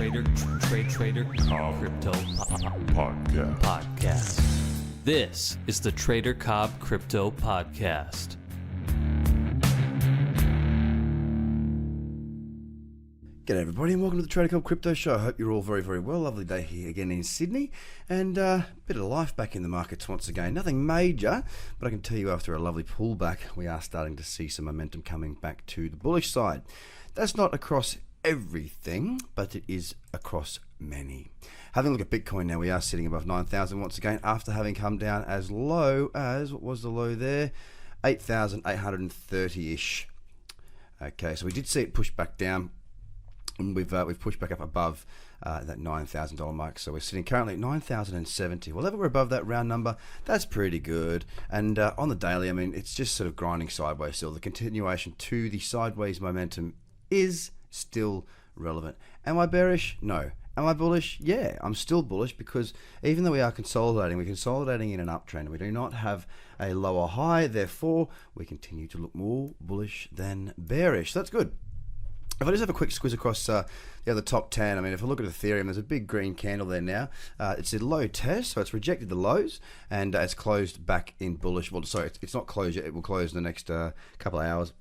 Trader Cobb Crypto Podcast. This is the Trader Cobb Crypto Podcast. G'day everybody and welcome to the Trader Cobb Crypto Show. I hope you're all very, very well. Lovely day here again in Sydney and a bit of life back in the markets once again. Nothing major, but I can tell you after a lovely pullback, we are starting to see some momentum coming back to the bullish side. That's not across everything, but it is across many. Having a look at Bitcoin now, we are sitting above 9,000 once again after having come down as low as, what was the low there? 8,830-ish. Okay, so we did see it push back down. And we've pushed back up above that $9,000 mark, so we're sitting currently at 9,070. Whenever we're above that round number, that's pretty good. And on the daily, I mean, it's just sort of grinding sideways still. The continuation to the sideways momentum is still relevant. Am I bearish? No. Am I bullish? Yeah, I'm still bullish because even though we are consolidating, we're consolidating in an uptrend. We do not have a lower high, therefore we continue to look more bullish than bearish. So that's good. If I just have a quick squeeze across the other top 10, I mean, if I look at Ethereum, there's a big green candle there now. It's a low test, so it's rejected the lows, and it's closed back in bullish. Well, sorry, it's not closed yet. It will close in the next couple of hours.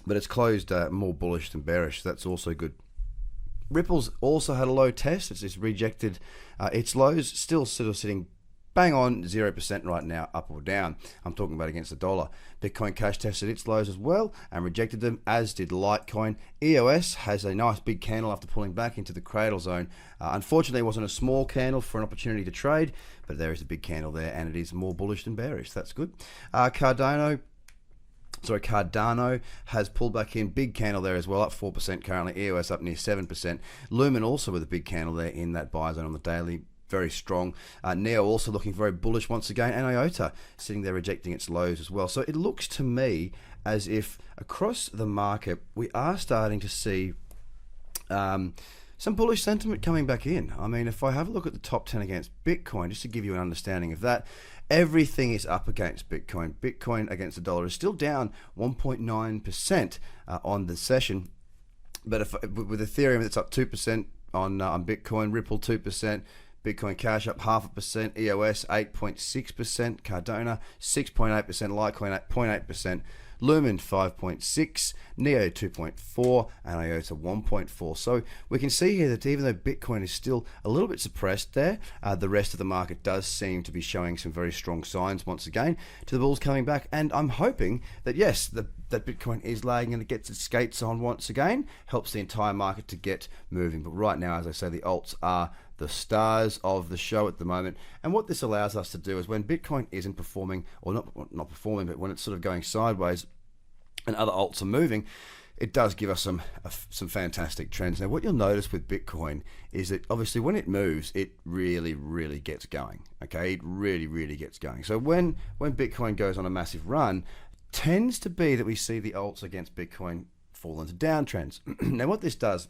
But it's closed more bullish than bearish, so that's also good. Ripple's also had a low test. It's rejected its lows, still sort of sitting bang on 0% right now, up or down. I'm talking about against the dollar. Bitcoin Cash tested its lows as well and rejected them, as did Litecoin. EOS has a nice big candle after pulling back into the cradle zone. Unfortunately, it wasn't a small candle for an opportunity to trade, but there is a big candle there, and it is more bullish than bearish. That's good. Cardano has pulled back in, big candle there as well, up 4% currently. EOS up near 7%. Lumen also with a big candle there in that buy zone on the daily. Very strong. Neo also looking very bullish once again, and IOTA sitting there rejecting its lows as well. So it looks to me as if across the market we are starting to see some bullish sentiment coming back in. I mean, if I have a look at the top 10 against Bitcoin, just to give you an understanding of that, everything is up against Bitcoin. Bitcoin against the dollar is still down 1.9% on the session, but with Ethereum, it's up 2% on Bitcoin, Ripple 2%. Bitcoin Cash up 0.5%, EOS 8.6%, Cardano 6.8%, Litecoin 8.8%, Lumen 5.6%, Neo 2.4%, and IOTA 1.4%. So we can see here that even though Bitcoin is still a little bit suppressed there, the rest of the market does seem to be showing some very strong signs once again to the bulls coming back. And I'm hoping that yes, that Bitcoin is lagging and it gets its skates on once again, helps the entire market to get moving. But right now, as I say, the alts are the stars of the show at the moment. And what this allows us to do is when Bitcoin isn't performing, or not performing, but when it's sort of going sideways and other alts are moving, it does give us some fantastic trends. Now, what you'll notice with Bitcoin is that obviously when it moves, it really, really gets going. Okay, it really, really gets going. So when Bitcoin goes on a massive run, tends to be that we see the alts against Bitcoin fall into downtrends. Now, what this does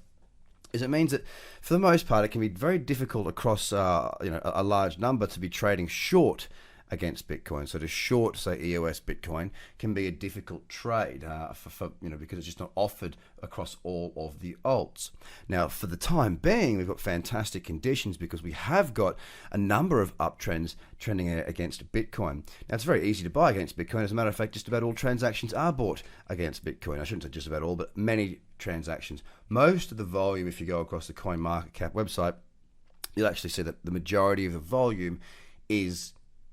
is it means that for the most part, it can be very difficult across a large number to be trading short against Bitcoin. So to short, say, EOS Bitcoin can be a difficult trade because it's just not offered across all of the alts. Now, for the time being, we've got fantastic conditions because we have got a number of uptrends trending against Bitcoin. Now, it's very easy to buy against Bitcoin. As a matter of fact, just about all transactions are bought against Bitcoin. I shouldn't say just about all, but many transactions. Most of the volume, if you go across the CoinMarketCap website, you'll actually see that the majority of the volume is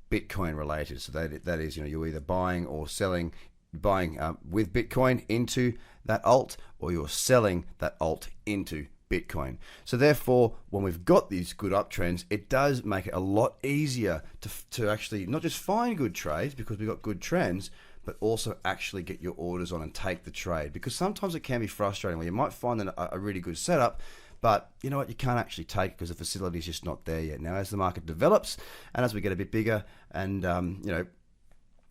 Bitcoin related. So that is, you're either buying or selling, with Bitcoin into that alt, or you're selling that alt into Bitcoin. So therefore, when we've got these good uptrends, it does make it a lot easier to actually not just find good trades because we've got good trends, but also actually get your orders on and take the trade. Because sometimes it can be frustrating where you might find a really good setup, but you know what, you can't actually take it because the facility is just not there yet. Now, as the market develops and as we get a bit bigger and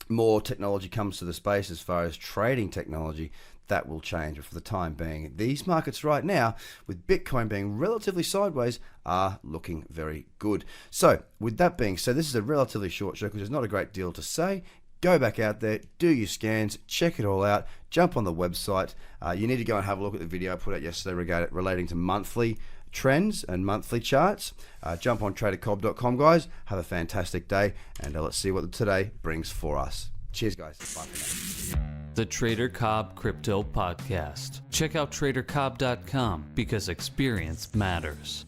more technology comes to the space as far as trading technology, that will change. But for the time being, these markets right now, with Bitcoin being relatively sideways, are looking very good. So with that being said, this is a relatively short show because there's not a great deal to say. Go back out there, do your scans, check it all out, jump on the website. You need to go and have a look at the video I put out yesterday relating to monthly trends and monthly charts. Jump on tradercobb.com, guys. Have a fantastic day, and let's see what today brings for us. Cheers, guys. Bye for now. The Trader Cobb Crypto Podcast. Check out tradercobb.com because experience matters.